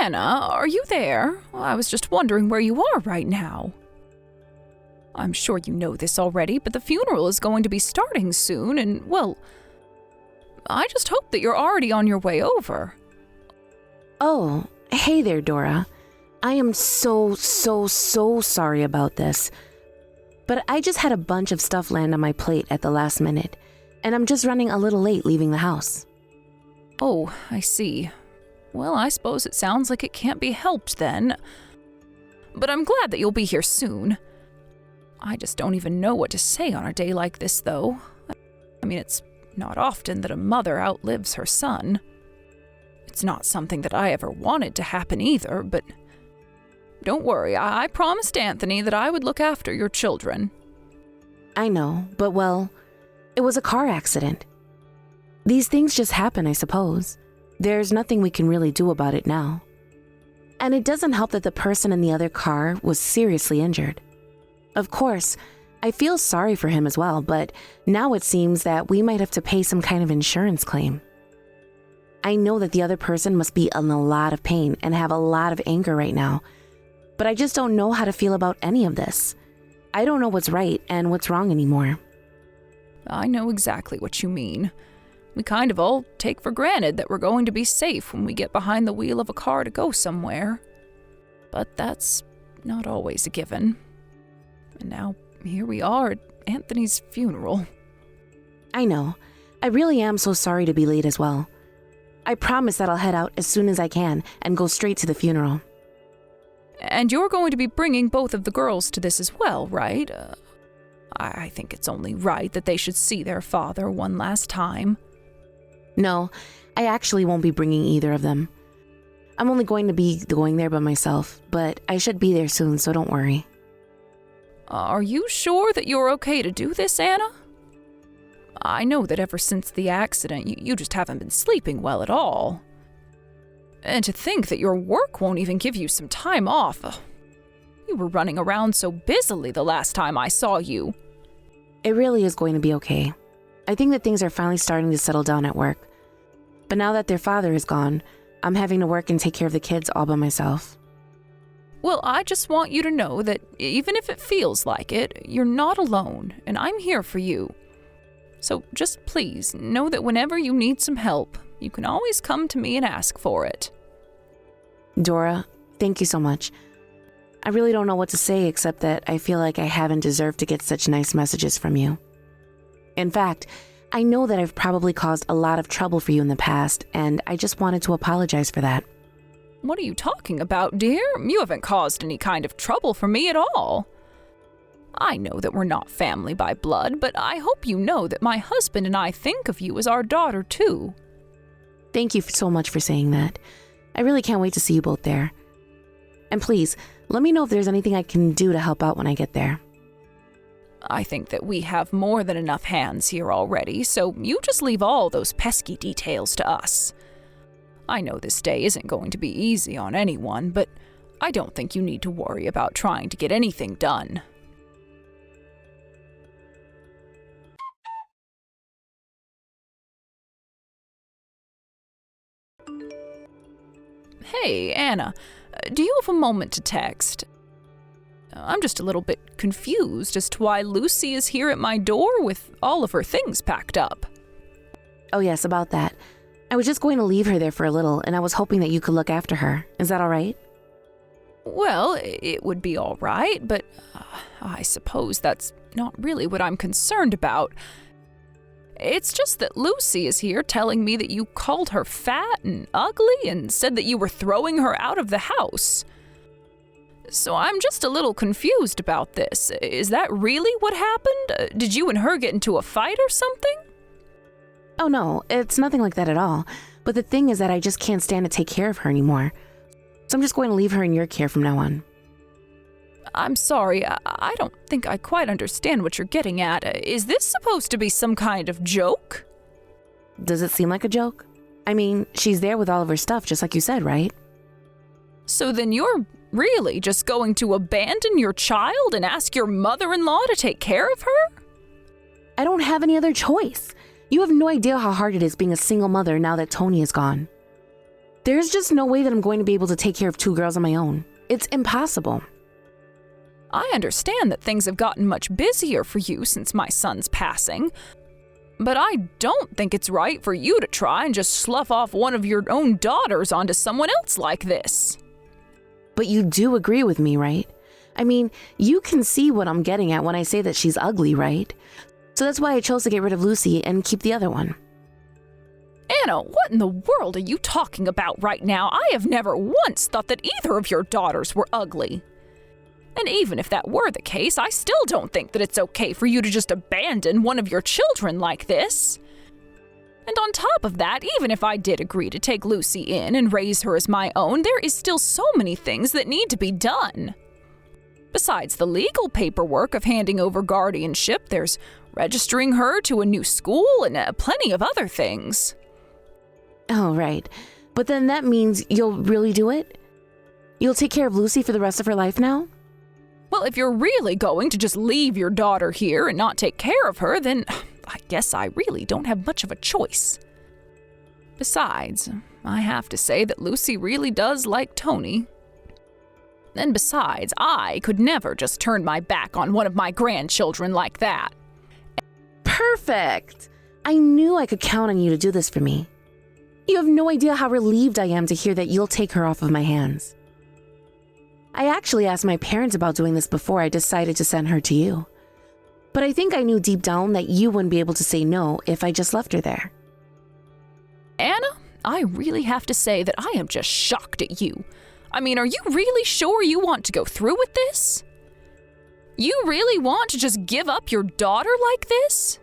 Anna, are you there? I was just wondering where you are right now. I'm sure you know this already, but the funeral is going to be starting soon, and, well, I just hope that you're already on your way over. Oh, hey there, Dora. I am so sorry about this. But I just had a bunch of stuff land on my plate at the last minute, and I'm just running a little late leaving the house. Oh, I see. Well, I suppose it sounds like it can't be helped then. But I'm glad that you'll be here soon. I just don't even know what to say on a day like this, though. I mean, it's not often that a mother outlives her son. It's not something that I ever wanted to happen either, but don't worry, I promised Anthony that I would look after your children. I know, but well, it was a car accident. These things just happen, I suppose. There's nothing we can really do about it now. And it doesn't help that the person in the other car was seriously injured. Of course, I feel sorry for him as well, but now it seems that we might have to pay some kind of insurance claim. I know that the other person must be in a lot of pain and have a lot of anger right now, but I just don't know how to feel about any of this. I don't know what's right and what's wrong anymore. I know exactly what you mean. We kind of all take for granted that we're going to be safe when we get behind the wheel of a car to go somewhere. But that's not always a given. And now, here we are at Anthony's funeral. I know. I really am so sorry to be late as well. I promise that I'll head out as soon as I can and go straight to the funeral. And you're going to be bringing both of the girls to this as well, right? I think it's only right that they should see their father one last time. No, I actually won't be bringing either of them. I'm only going to be going there by myself, but I should be there soon, so don't worry. Are you sure that you're okay to do this, Anna? I know that ever since the accident, you just haven't been sleeping well at all. And to think that your work won't even give you some time off. You were running around so busily the last time I saw you. It really is going to be okay. I think that things are finally starting to settle down at work. But now that their father is gone, I'm having to work and take care of the kids all by myself. Well, I just want you to know that even if it feels like it, you're not alone, and I'm here for you. So just please know that whenever you need some help, you can always come to me and ask for it. Dora, thank you so much. I really don't know what to say except that I feel like I haven't deserved to get such nice messages from you. In fact, I know that I've probably caused a lot of trouble for you in the past, and I just wanted to apologize for that. What are you talking about, dear? You haven't caused any kind of trouble for me at all. I know that we're not family by blood, but I hope you know that my husband and I think of you as our daughter, too. Thank you so much for saying that. I really can't wait to see you both there. And please, let me know if there's anything I can do to help out when I get there. I think that we have more than enough hands here already, so you just leave all those pesky details to us. I know this day isn't going to be easy on anyone, but I don't think you need to worry about trying to get anything done. Hey, Anna, do you have a moment to text? I'm just a little bit confused as to why Lucy is here at my door with all of her things packed up. Oh yes, about that. I was just going to leave her there for a little, and I was hoping that you could look after her. Is that all right? Well, it would be all right, but I suppose that's not really what I'm concerned about. It's just that Lucy is here telling me that you called her fat and ugly and said that you were throwing her out of the house. So I'm just a little confused about this. Is that really what happened? Did you and her get into a fight or something? Oh no, it's nothing like that at all. But the thing is that I just can't stand to take care of her anymore. So I'm just going to leave her in your care from now on. I'm sorry, I don't think I quite understand what you're getting at. Is this supposed to be some kind of joke? Does it seem like a joke? I mean, she's there with all of her stuff, just like you said, right? So then you're really just going to abandon your child and ask your mother-in-law to take care of her? I don't have any other choice. You have no idea how hard it is being a single mother now that Tony is gone. There's just no way that I'm going to be able to take care of 2 girls on my own. It's impossible. I understand that things have gotten much busier for you since my son's passing, but I don't think it's right for you to try and just slough off one of your own daughters onto someone else like this. But you do agree with me, right? I mean, you can see what I'm getting at when I say that she's ugly, right? So that's why I chose to get rid of Lucy and keep the other one. Anna, what in the world are you talking about right now? I have never once thought that either of your daughters were ugly. And even if that were the case, I still don't think that it's okay for you to just abandon one of your children like this. And on top of that, even if I did agree to take Lucy in and raise her as my own, there is still so many things that need to be done. Besides the legal paperwork of handing over guardianship, there's registering her to a new school and plenty of other things. Oh, right. But then that means you'll really do it? You'll take care of Lucy for the rest of her life now? Well, if you're really going to just leave your daughter here and not take care of her, then I guess I really don't have much of a choice. Besides, I have to say that Lucy really does like Tony. And besides, I could never just turn my back on one of my grandchildren like that. Perfect! I knew I could count on you to do this for me. You have no idea how relieved I am to hear that you'll take her off of my hands. I actually asked my parents about doing this before I decided to send her to you. But I think I knew deep down that you wouldn't be able to say no if I just left her there. Anna, I really have to say that I am just shocked at you. I mean, are you really sure you want to go through with this? You really want to just give up your daughter like this?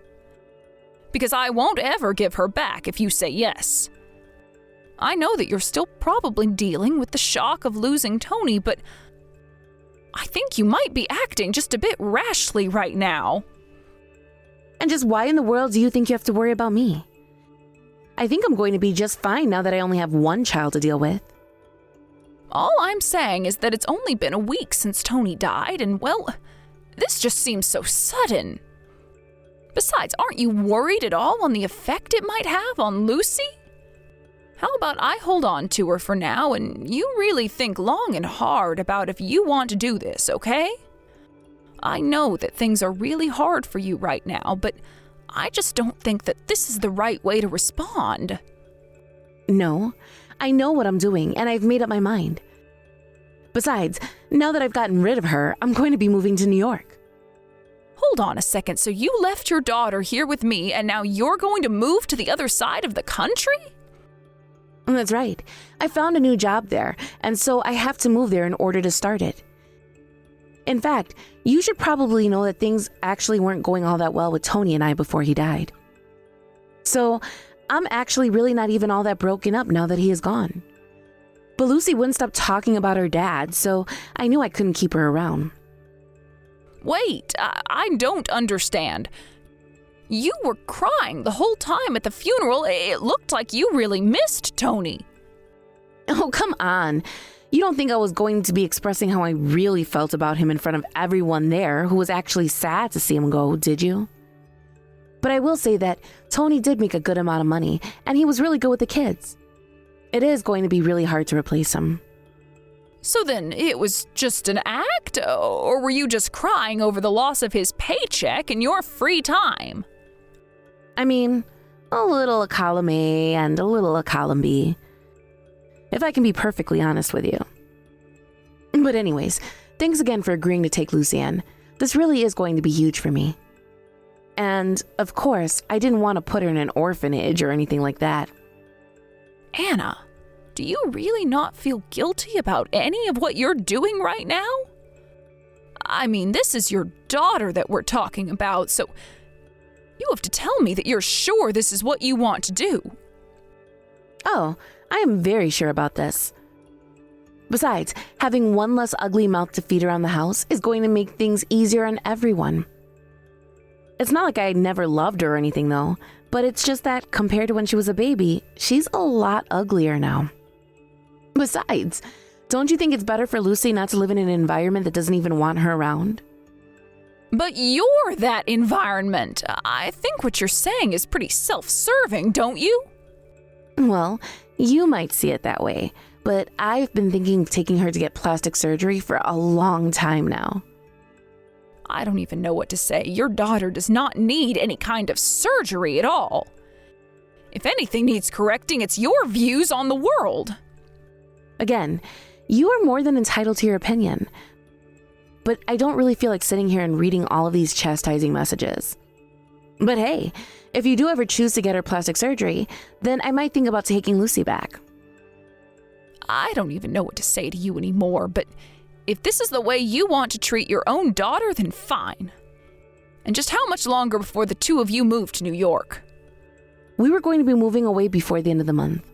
Because I won't ever give her back if you say yes. I know that you're still probably dealing with the shock of losing Tony, but I think you might be acting just a bit rashly right now. And just why in the world do you think you have to worry about me? I think I'm going to be just fine now that I only have one child to deal with. All I'm saying is that it's only been a week since Tony died, and well, this just seems so sudden. Besides, aren't you worried at all on the effect it might have on Lucy? How about I hold on to her for now and you really think long and hard about if you want to do this, okay? I know that things are really hard for you right now, but I just don't think that this is the right way to respond. No, I know what I'm doing and I've made up my mind. Besides, now that I've gotten rid of her, I'm going to be moving to New York. Hold on a second, so you left your daughter here with me and now you're going to move to the other side of the country? That's right. I found a new job there, and so I have to move there in order to start it. In fact, you should probably know that things actually weren't going all that well with Tony and I before he died. So, I'm actually really not even all that broken up now that he is gone. But Lucy wouldn't stop talking about her dad, so I knew I couldn't keep her around. Wait, I don't understand. You were crying the whole time at the funeral. It looked like you really missed Tony. Oh, come on. You don't think I was going to be expressing how I really felt about him in front of everyone there who was actually sad to see him go, did you? But I will say that Tony did make a good amount of money, and he was really good with the kids. It is going to be really hard to replace him. So then it was just an act, or were you just crying over the loss of his paycheck in your free time? I mean, a little a column A and a little a column B, if I can be perfectly honest with you. But anyways, thanks again for agreeing to take Lucy in. This really is going to be huge for me. And, of course, I didn't want to put her in an orphanage or anything like that. Anna, do you really not feel guilty about any of what you're doing right now? I mean, this is your daughter that we're talking about, so you have to tell me that you're sure this is what you want to do. Oh, I am very sure about this. Besides, having one less ugly mouth to feed around the house is going to make things easier on everyone. It's not like I never loved her or anything though, but it's just that compared to when she was a baby, she's a lot uglier now. Besides, don't you think it's better for Lucy not to live in an environment that doesn't even want her around? But you're that environment. I think what you're saying is pretty self-serving, don't you? Well, You might see it that way, but I've been thinking of taking her to get plastic surgery for a long time now. I don't even know what to say. Your daughter does not need any kind of surgery at all. If anything needs correcting, it's your views on the world. Again, you are more than entitled to your opinion. But I don't really feel like sitting here and reading all of these chastising messages. But hey, if you do ever choose to get her plastic surgery, then I might think about taking Lucy back. I don't even know what to say to you anymore, but if this is the way you want to treat your own daughter, then fine. And just how much longer before the two of you move to New York? We were going to be moving away before the end of the month.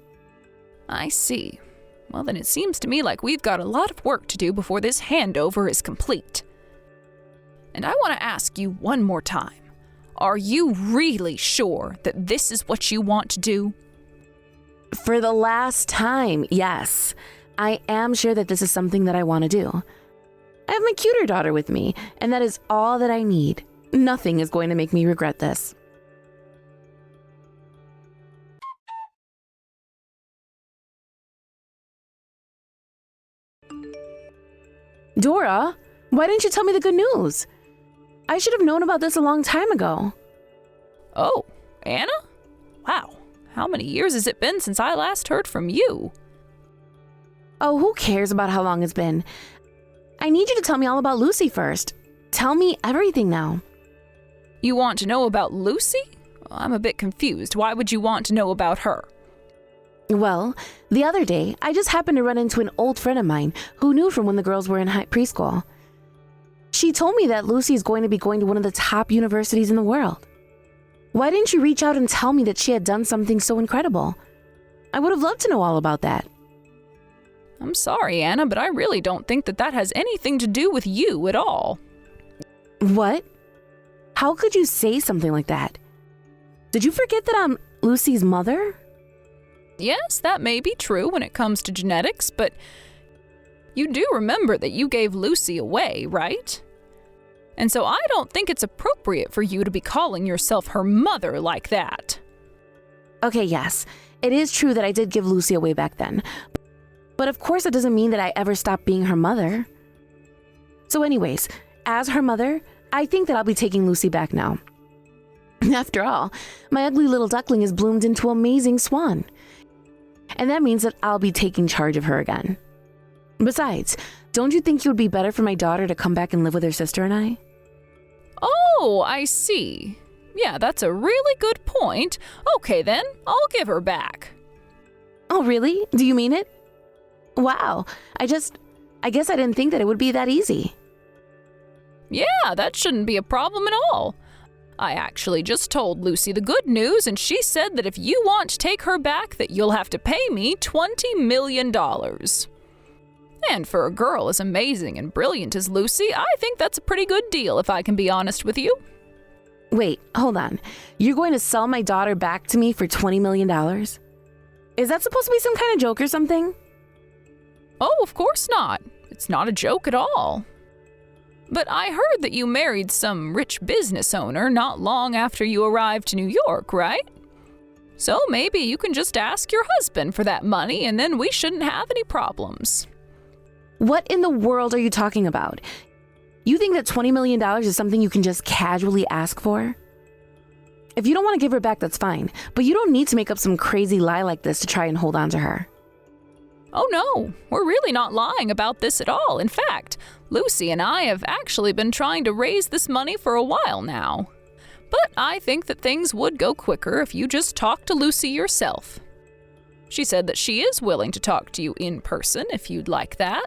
I see. Well, then it seems to me like we've got a lot of work to do before this handover is complete. And I want to ask you one more time. Are you really sure that this is what you want to do? For the last time, yes. I am sure that this is something that I want to do. I have my cuter daughter with me, and that is all that I need. Nothing is going to make me regret this. Dora, why didn't you tell me the good news? I should have known about this a long time ago. Oh, Anna? Wow, how many years has it been since I last heard from you? Oh, who cares about how long it's been? I need you to tell me all about Lucy first. Tell me everything now. You want to know about Lucy? I'm a bit confused. Why would you want to know about her? Well, the other day, I just happened to run into an old friend of mine who knew from when the girls were in preschool. She told me that Lucy is going to be going to one of the top universities in the world. Why didn't you reach out and tell me that she had done something so incredible? I would have loved to know all about that. I'm sorry, Anna, but I really don't think that has anything to do with you at all. What? How could you say something like that? Did you forget that I'm Lucy's mother? Yes, that may be true when it comes to genetics, but you do remember that you gave Lucy away, right? And so I don't think it's appropriate for you to be calling yourself her mother like that. Okay, yes, it is true that I did give Lucy away back then. But of course it doesn't mean that I ever stopped being her mother. So anyways, as her mother, I think that I'll be taking Lucy back now. After all, my ugly little duckling has bloomed into an amazing swan. And that means that I'll be taking charge of her again. Besides, don't you think it would be better for my daughter to come back and live with her sister and I? Oh, I see. Yeah, that's a really good point. Okay then, I'll give her back. Oh, really? Do you mean it? Wow, I guess I didn't think that it would be that easy. Yeah, that shouldn't be a problem at all. I actually just told Lucy the good news, and she said that if you want to take her back, that you'll have to pay me $20 million. And for a girl as amazing and brilliant as Lucy, I think that's a pretty good deal, if I can be honest with you. Wait, hold on. You're going to sell my daughter back to me for $20 million? Is that supposed to be some kind of joke or something? Oh, of course not. It's not a joke at all. But I heard that you married some rich business owner not long after you arrived to New York, right? So maybe you can just ask your husband for that money and then we shouldn't have any problems. What in the world are you talking about? You think that $20 million is something you can just casually ask for? If you don't want to give her back, that's fine. But you don't need to make up some crazy lie like this to try and hold on to her. Oh no, we're really not lying about this at all. In fact, Lucy and I have actually been trying to raise this money for a while now. But I think that things would go quicker if you just talk to Lucy yourself. She said that she is willing to talk to you in person if you'd like that.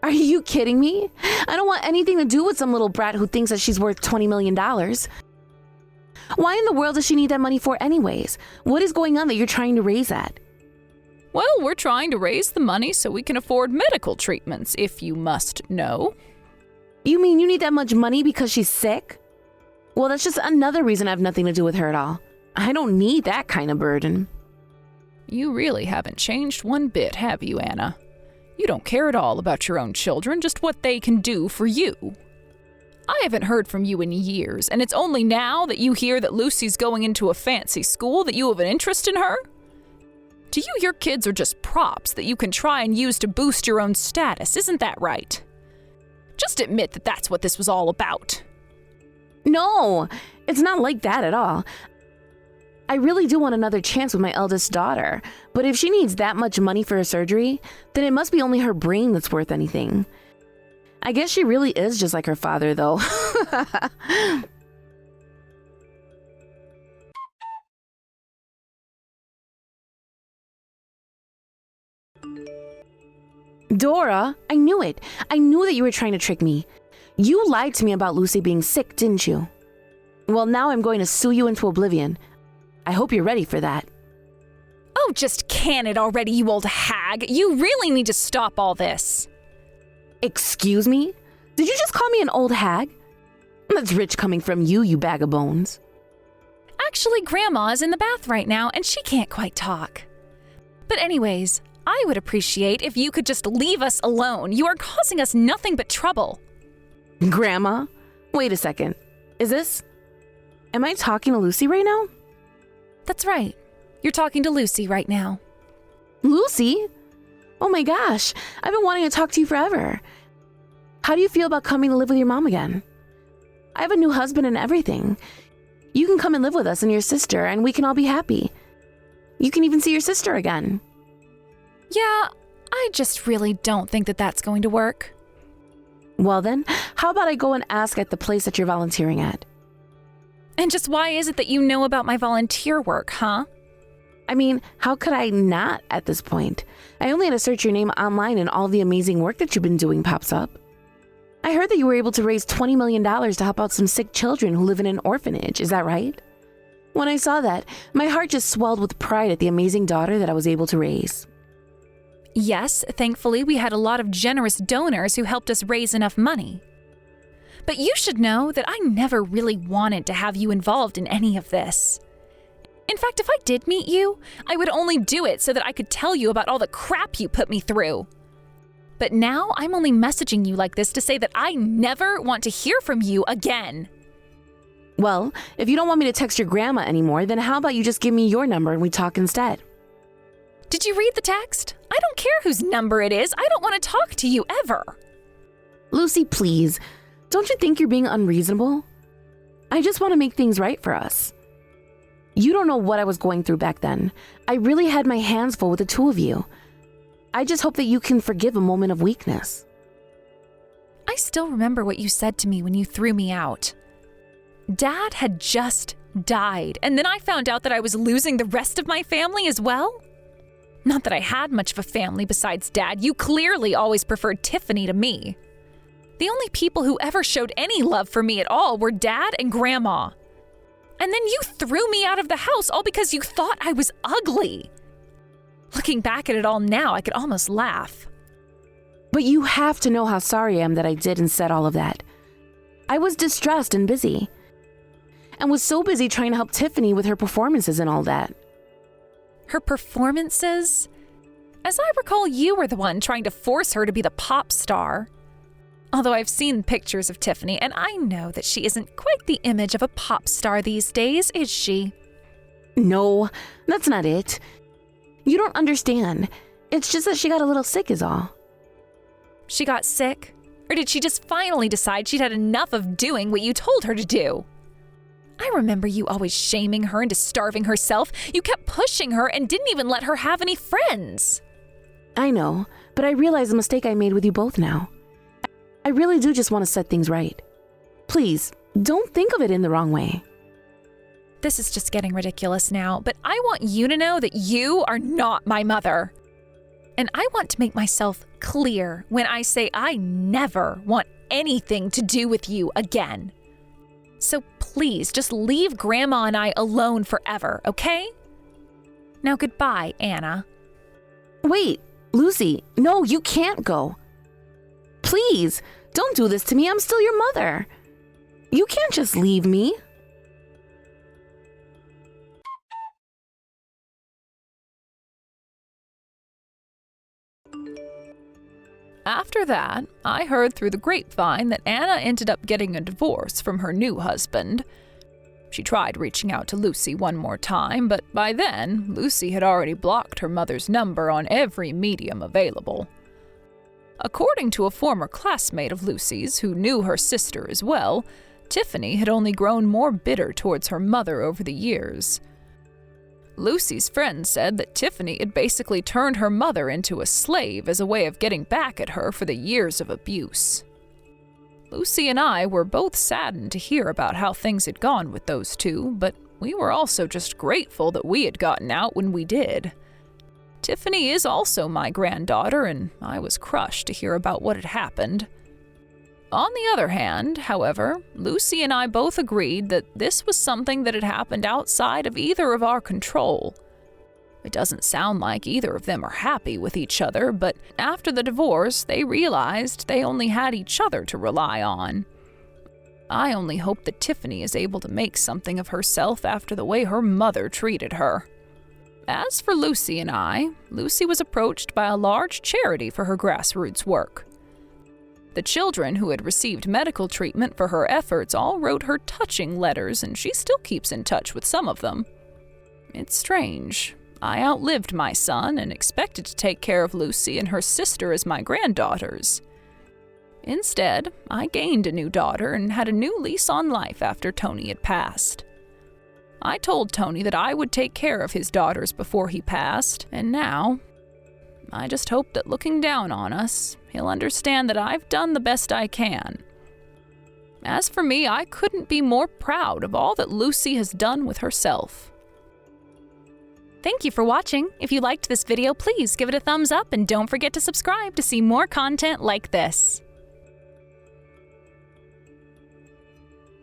Are you kidding me? I don't want anything to do with some little brat who thinks that she's worth $20 million. Why in the world does she need that money for anyways? What is going on that you're trying to raise at? Well, we're trying to raise the money so we can afford medical treatments, if you must know. You mean you need that much money because she's sick? Well, that's just another reason I have nothing to do with her at all. I don't need that kind of burden. You really haven't changed one bit, have you, Anna? You don't care at all about your own children, just what they can do for you. I haven't heard from you in years, and it's only now that you hear that Lucy's going into a fancy school that you have an interest in her? To you, your kids are just props that you can try and use to boost your own status, isn't that right? Just admit that that's what this was all about. No, it's not like that at all. I really do want another chance with my eldest daughter, but if she needs that much money for her surgery, then it must be only her brain that's worth anything. I guess she really is just like her father, though. Dora, I knew it. I knew that you were trying to trick me. You lied to me about Lucy being sick, didn't you? Well, now I'm going to sue you into oblivion. I hope you're ready for that. Oh, just can it already, you old hag. You really need to stop all this. Excuse me? Did you just call me an old hag? That's rich coming from you, you bag of bones. Actually, Grandma's in the bath right now, and she can't quite talk. But anyways, I would appreciate if you could just leave us alone. You are causing us nothing but trouble. Grandma? Wait a second. Am I talking to Lucy right now? That's right. You're talking to Lucy right now. Lucy? Oh my gosh, I've been wanting to talk to you forever. How do you feel about coming to live with your mom again? I have a new husband and everything. You can come and live with us and your sister, and we can all be happy. You can even see your sister again. Yeah, I just really don't think that that's going to work. Well then, how about I go and ask at the place that you're volunteering at? And just why is it that you know about my volunteer work, huh? I mean, how could I not at this point? I only had to search your name online and all the amazing work that you've been doing pops up. I heard that you were able to raise $20 million to help out some sick children who live in an orphanage, is that right? When I saw that, my heart just swelled with pride at the amazing daughter that I was able to raise. Yes, thankfully we had a lot of generous donors who helped us raise enough money. But you should know that I never really wanted to have you involved in any of this. In fact, if I did meet you, I would only do it so that I could tell you about all the crap you put me through. But now I'm only messaging you like this to say that I never want to hear from you again. Well, if you don't want me to text your grandma anymore, then how about you just give me your number and we talk instead? Did you read the text? I don't care whose number it is. I don't want to talk to you ever. Lucy, please. Don't you think you're being unreasonable? I just want to make things right for us. You don't know what I was going through back then. I really had my hands full with the two of you. I just hope that you can forgive a moment of weakness. I still remember what you said to me when you threw me out. Dad had just died, and then I found out that I was losing the rest of my family as well. Not that I had much of a family besides Dad. You clearly always preferred Tiffany to me. The only people who ever showed any love for me at all were Dad and Grandma. And then you threw me out of the house all because you thought I was ugly. Looking back at it all now, I could almost laugh. But you have to know how sorry I am that I did and said all of that. I was distressed and busy. And was so busy trying to help Tiffany with her performances and all that. Her performances? As I recall, you were the one trying to force her to be the pop star. Although I've seen pictures of Tiffany, and I know that she isn't quite the image of a pop star these days, is she? No, that's not it. You don't understand. It's just that she got a little sick is all. She got sick? Or did she just finally decide she'd had enough of doing what you told her to do? I remember you always shaming her into starving herself. You kept pushing her and didn't even let her have any friends. I know, but I realize the mistake I made with you both now. I really do just want to set things right. Please, don't think of it in the wrong way. This is just getting ridiculous now, but I want you to know that you are not my mother. And I want to make myself clear when I say I never want anything to do with you again. So please just leave Grandma and I alone forever, okay? Now goodbye, Anna. Wait, Lucy, no, you can't go. Please, don't do this to me. I'm still your mother. You can't just leave me. After that, I heard through the grapevine that Anna ended up getting a divorce from her new husband. She tried reaching out to Lucy one more time, but by then, Lucy had already blocked her mother's number on every medium available. According to a former classmate of Lucy's who knew her sister as well, Tiffany had only grown more bitter towards her mother over the years. Lucy's friend said that Tiffany had basically turned her mother into a slave as a way of getting back at her for the years of abuse. Lucy and I were both saddened to hear about how things had gone with those two, but we were also just grateful that we had gotten out when we did. Tiffany is also my granddaughter, and I was crushed to hear about what had happened. On the other hand, however, Lucy and I both agreed that this was something that had happened outside of either of our control. It doesn't sound like either of them are happy with each other, but after the divorce, they realized they only had each other to rely on. I only hope that Tiffany is able to make something of herself after the way her mother treated her. As for Lucy and I, Lucy was approached by a large charity for her grassroots work. The children who had received medical treatment for her efforts all wrote her touching letters, and she still keeps in touch with some of them. It's strange. I outlived my son and expected to take care of Lucy and her sister as my granddaughters. Instead, I gained a new daughter and had a new lease on life after Tony had passed. I told Tony that I would take care of his daughters before he passed, and now I just hope that looking down on us, he'll understand that I've done the best I can. As for me, I couldn't be more proud of all that Lucy has done with herself. Thank you for watching. If you liked this video, please give it a thumbs up and don't forget to subscribe to see more content like this.